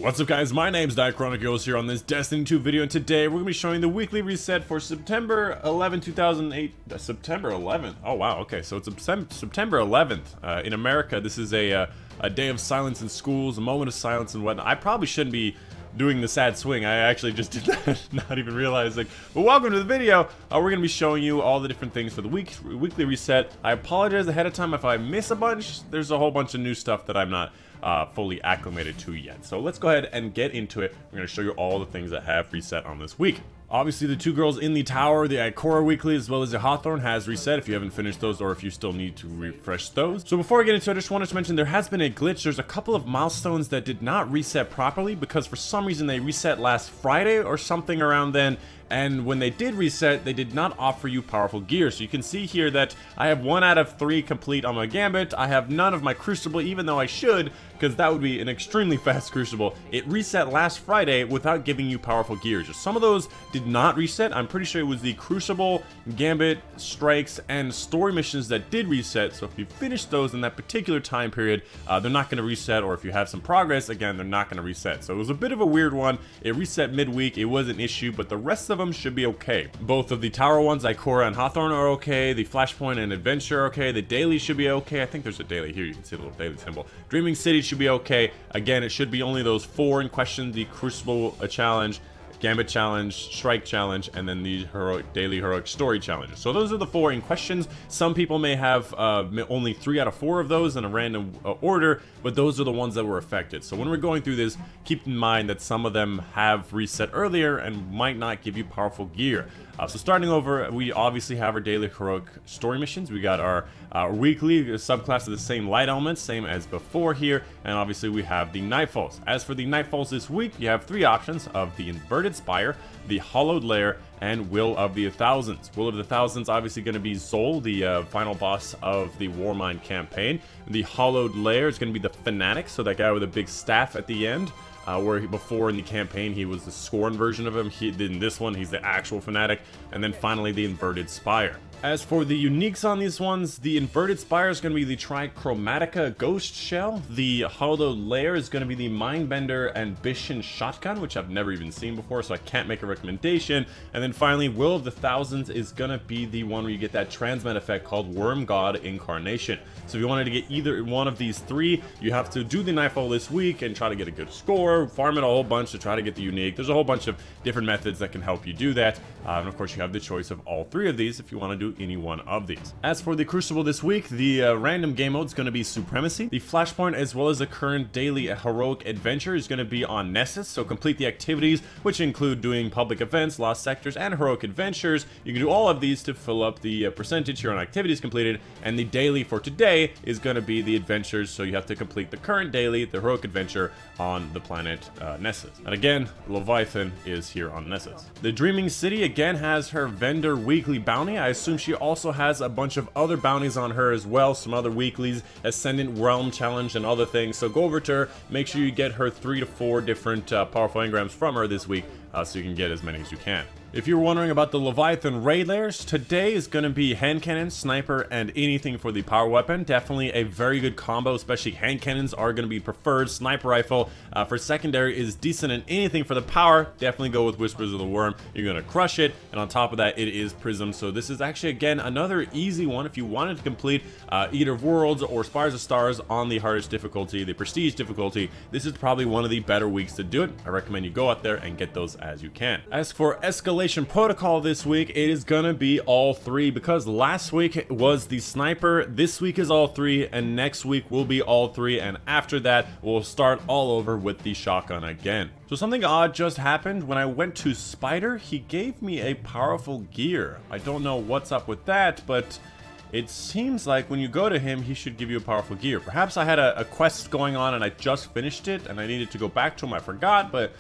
What's up guys, my name's Dychronic here on this Destiny 2 video, and today we're going to be showing the weekly reset for September 11, 2008. September 11th? Oh wow, okay, so it's September 11th. In America, this is a day of silence in schools, a moment of silence and whatnot. I probably shouldn't be doing the sad swing. I actually just did that, not even realizing. But welcome to the video. We're going to be showing you all the different things for the weekly reset. I apologize ahead of time if I miss a bunch. There's a whole bunch of new stuff that I'm not fully acclimated to yet. So let's go ahead and get into it. We're going to show you all the things that have reset on this week. Obviously, the two girls in the tower, the Ikora weekly, as well as the Hawthorne has reset if you haven't finished those or if you still need to refresh those. So before I get into it, I just wanted to mention there has been a glitch. There's a couple of milestones that did not reset properly because for some reason they reset last Friday or something around then. And when they did reset, they did not offer you powerful gear. So you can see here that I have 1 out of 3 complete on my Gambit. I have none of my Crucible, even though I should, because that would be an extremely fast Crucible. It reset last Friday without giving you powerful gears. Some of those did not reset. I'm pretty sure it was the Crucible, Gambit, Strikes, and Story missions that did reset. So if you finish those in that particular time period, they're not going to reset. Or if you have some progress, again, they're not going to reset. So it was a bit of a weird one. It reset midweek. It was an issue, but the rest of them should be okay. Both of the tower ones, Ikora and Hawthorne, are okay. The Flashpoint and Adventure are okay. The daily should be okay. I think there's a daily here. You can see the little daily symbol. Dreaming City should be okay. Again, it should be only those 4 in question: the Crucible challenge, Gambit challenge, Strike challenge, and then the daily heroic story challenges. So those are the 4 in questions. Some people may have only 3 out of 4 of those in a random order, but those are the ones that were affected. So when we're going through this, keep in mind that some of them have reset earlier and might not give you powerful gear. So starting over, we obviously have our daily heroic story missions. We got our weekly subclass of the same light elements, same as before here, and obviously we have the Nightfalls. As for the Nightfalls this week, you have 3 options of the Inverted Spire, the Hollowed Lair, and Will of the Thousands. Will of the Thousands obviously going to be Zol, the final boss of the Warmind campaign. The Hollowed Lair is going to be the Fanatic, so that guy with a big staff at the end. Where before in the campaign he was the Scorn version of him. In this one he's the actual Fanatic. And then finally the Inverted Spire. As for the uniques on these ones, the Inverted Spire is going to be the Trichromatica Ghost Shell. The Hollowed Lair is going to be the Mindbender Ambition Shotgun, which I've never even seen before, so I can't make a recommendation. And then finally, Will of the Thousands is going to be the one where you get that transmit effect called Worm God Incarnation. So if you wanted to get either one of these 3, you have to do the Nightfall this week and try to get a good score, farm it a whole bunch to try to get the unique. There's a whole bunch of different methods that can help you do that. And of course, you have the choice of all 3 of these if you want to do any one of these. As for the Crucible this week, the random game mode is going to be Supremacy. The Flashpoint, as well as the current daily heroic adventure, is going to be on Nessus. So complete the activities, which include doing public events, lost sectors, and heroic adventures. You can do all of these to fill up the percentage here on activities completed. And the daily for today is going to be the adventures. So you have to complete the current daily, the heroic adventure on the planet Nessus. And again, Leviathan is here on Nessus. The Dreaming City again has her vendor weekly bounty. I assume she also has a bunch of other bounties on her as well, some other weeklies, Ascendant Realm Challenge and other things. So go over to her, make sure you get her 3 to 4 different powerful engrams from her this week, so you can get as many as you can. If you're wondering about the Leviathan raid layers, today is going to be hand cannon, sniper, and anything for the power weapon. Definitely a very good combo, especially hand cannons are going to be preferred. Sniper rifle for secondary is decent, and anything for the power, definitely go with Whispers of the Worm. You're going to crush it, and on top of that, it is Prism. So this is actually, again, another easy one if you wanted to complete Eater of Worlds or Spires of Stars on the hardest difficulty, the Prestige difficulty. This is probably one of the better weeks to do it. I recommend you go out there and get those as you can. As for Escalation protocol this week, it is gonna be all 3 because last week it was the sniper, this week is all 3, and next week will be all 3, and after that we'll start all over with the shotgun again. So something odd just happened. When I went to Spider, he gave me a powerful gear. I don't know what's up with that, but it seems like when you go to him, he should give you a powerful gear. Perhaps I had a quest going on and I just finished it and I needed to go back to him, I forgot, but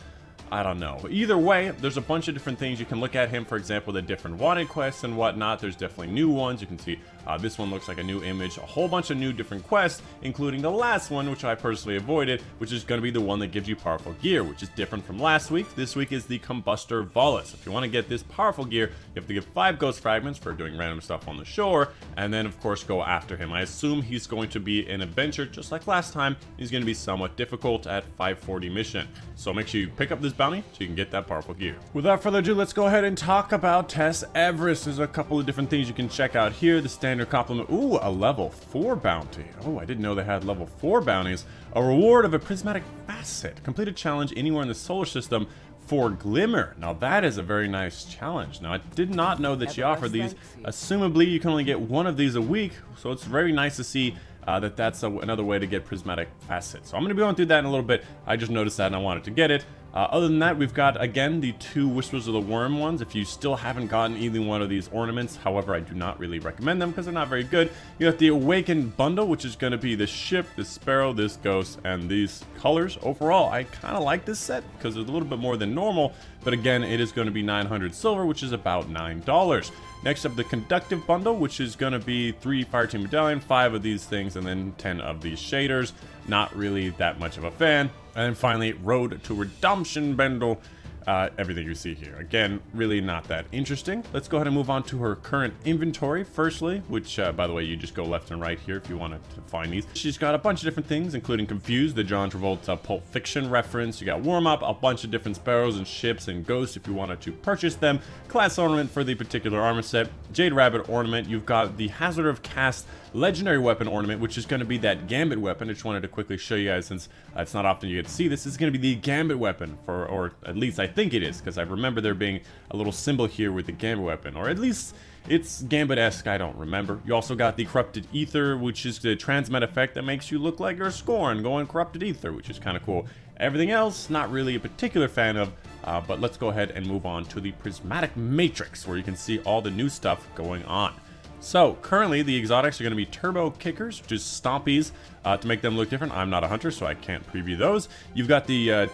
I don't know. Either way, there's a bunch of different things you can look at him. For example, the different wanted quests and whatnot. There's definitely new ones. You can see This one looks like a new image, a whole bunch of new different quests, including the last one, which I personally avoided, which is going to be the one that gives you powerful gear, which is different from last week. This week is the Combustor Volus. If you want to get this powerful gear, you have to get 5 ghost fragments for doing random stuff on the shore, and then of course go after him. I assume he's going to be an adventure just like last time. He's going to be somewhat difficult at 540 mission. So make sure you pick up this bounty so you can get that powerful gear. Without further ado, let's go ahead and talk about Tess Everest. There's a couple of different things you can check out here. The standard compliment. Ooh, a level 4 bounty. Oh, I didn't know they had level 4 bounties. A reward of a prismatic facet. Complete a challenge anywhere in the solar system for Glimmer. Now that is a very nice challenge. Now I did not know that she offered these. Assumably you can only get one of these a week, so it's very nice to see that's another way to get prismatic facet. So I'm going to be going through that in a little bit. I just noticed that and I wanted to get it. Other than that, we've got, again, the 2 Whispers of the Worm ones. If you still haven't gotten either one of these ornaments, however, I do not really recommend them because they're not very good. You have the Awakened Bundle, which is going to be this ship, this sparrow, this ghost, and these colors. Overall, I kind of like this set because it's a little bit more than normal, but again, it is going to be 900 silver, which is about $9. Next up, the Conductive Bundle, which is going to be 3 Fireteam Medallion, 5 of these things, and then 10 of these shaders. Not really that much of a fan. And then finally, Road to Redemption Bundle. Everything you see here. Again, really not that interesting. Let's go ahead and move on to her current inventory firstly, which, by the way, you just go left and right here if you wanted to find these. She's got a bunch of different things, including Confused, the John Travolta Pulp Fiction reference. You got Warm Up, a bunch of different sparrows and ships and ghosts if you wanted to purchase them. Class ornament for the particular armor set. Jade Rabbit ornament. You've got the Hazard of Cast legendary weapon ornament, which is going to be that Gambit weapon. I just wanted to quickly show you guys since it's not often you get to see this. This is going to be the Gambit weapon, or at least I think it is, because I remember there being a little symbol here with the Gambit weapon, or at least it's Gambit-esque, I don't remember. You also got the Corrupted Ether, which is the transmit effect that makes you look like you're Scorn going Corrupted Ether, which is kind of cool. Everything else, not really a particular fan of, but let's go ahead and move on to the Prismatic Matrix, where you can see all the new stuff going on. So, currently, the exotics are going to be Turbo Kickers, which is Stompies, to make them look different. I'm not a hunter, so I can't preview those. You've got the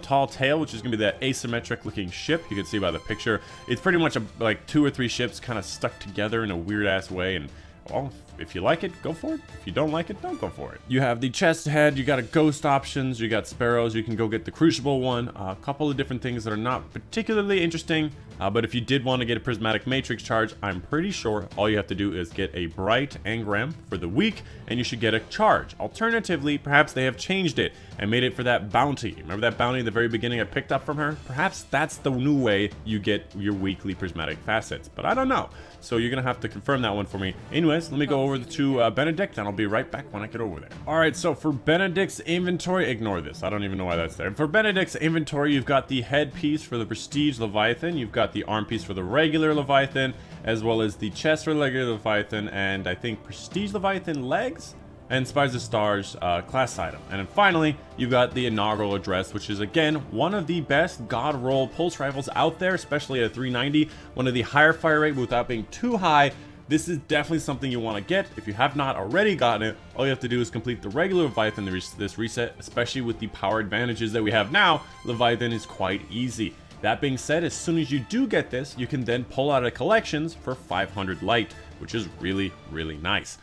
Tall Tail, which is going to be that asymmetric-looking ship. You can see by the picture. It's pretty much like 2 or 3 ships kind of stuck together in a weird-ass way, and well, if you like it, go for it. If you don't like it, don't go for it. You have the chest head, you got a ghost options, you got sparrows, you can go get the Crucible one, a couple of different things that are not particularly interesting, but if you did want to get a Prismatic Matrix charge, I'm pretty sure all you have to do is get a Bright Engram for the week, and you should get a charge. Alternatively, perhaps they have changed it and made it for that bounty. Remember that bounty at the very beginning I picked up from her? Perhaps that's the new way you get your weekly Prismatic facets, but I don't know. So you're gonna have to confirm that one for me. Anyways, let me go over to Benedict, and I'll be right back when I get over there. Alright, so for Benedict's inventory, ignore this. I don't even know why that's there. For Benedict's inventory, you've got the headpiece for the Prestige Leviathan, you've got the arm piece for the regular Leviathan, as well as the chest for the regular Leviathan, and I think Prestige Leviathan legs? And Spies of Stars class item. And then finally, you've got the inaugural address, which is again one of the best god roll pulse rifles out there, especially at 390. One of the higher fire rate without being too high. This is definitely something you want to get. If you have not already gotten it, all you have to do is complete the regular Leviathan this reset, especially with the power advantages that we have now. Leviathan is quite easy. That being said, as soon as you do get this, you can then pull out of collections for 500 light, which is really, really nice.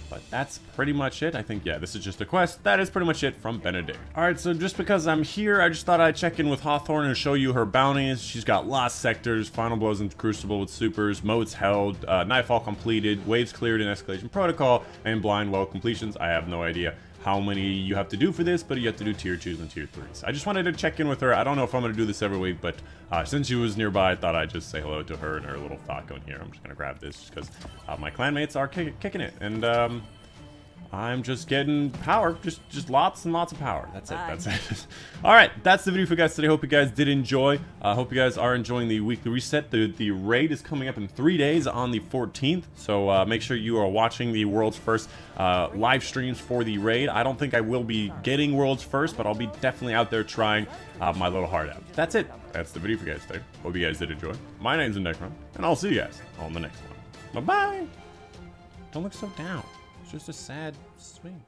But that's pretty much it. I think, yeah, this is just a quest. That is pretty much it from Benedict. Alright, so just because I'm here, I just thought I'd check in with Hawthorne and show you her bounties. She's got Lost Sectors, Final Blows into Crucible with supers, modes held, Nightfall completed, waves cleared in Escalation Protocol, and blind well completions. I have no idea how many you have to do for this, but you have to do tier 2s and tier 3s. I just wanted to check in with her. I don't know if I'm going to do this every week, but since she was nearby, I thought I'd just say hello to her and her little Falco in here. I'm just going to grab this because my clanmates are kicking it, and I'm just getting power, just lots and lots of power. That's it, that's it. All right, that's the video for you guys today. Hope you guys did enjoy. Hope you guys are enjoying the weekly reset. The raid is coming up in 3 days on the 14th, so make sure you are watching the world's first live streams for the raid. I don't think I will be getting world's first, but I'll be definitely out there trying my little heart out. That's it. That's the video for you guys today. Hope you guys did enjoy. My name's Dychronic, and I'll see you guys on the next one. Bye-bye. Don't look so down. It's just a sad swing.